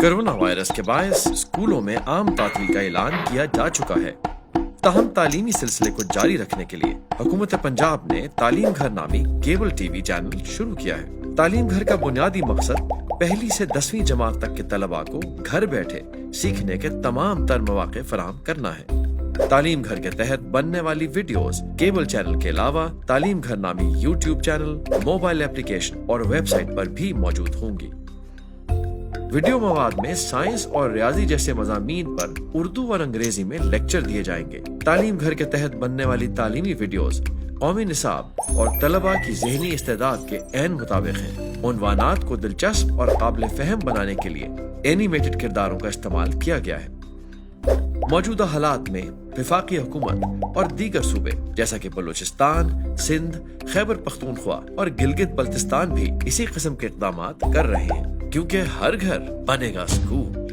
Corona virus کے باعث اسکولوں میں عام تعطیل کا اعلان کیا جا چکا ہے، تاہم تعلیمی سلسلے کو جاری رکھنے کے لیے حکومت پنجاب نے تعلیم گھر نامی کیبل ٹی وی چینل شروع کیا ہے۔ تعلیم گھر کا بنیادی مقصد پہلی سے 10ویں جماعت تک کے طلباء کو گھر بیٹھے سیکھنے کے تمام تر مواقع فراہم کرنا ہے۔ تعلیم گھر کے تحت بننے والی ویڈیوز کیبل چینل کے علاوہ تعلیم گھر نامی یوٹیوب چینل، موبائل اپلیکیشن اور ویب سائٹ پر بھی موجود ہوں گی۔ ویڈیو مواد میں سائنس اور ریاضی جیسے مضامین پر اردو اور انگریزی میں لیکچر دیے جائیں گے۔ تعلیم گھر کے تحت بننے والی تعلیمی ویڈیوز قومی نصاب اور طلباء کی ذہنی استعداد کے عین مطابق ہیں۔ عنوانات کو دلچسپ اور قابل فہم بنانے کے لیے اینیمیٹڈ کرداروں کا استعمال کیا گیا ہے۔ موجودہ حالات میں وفاقی حکومت اور دیگر صوبے جیسا کہ بلوچستان، سندھ، خیبر پختونخوا اور گلگت بلتستان بھی اسی قسم کے اقدامات کر رہے ہیں، کیونکہ ہر گھر بنے گا اسکول۔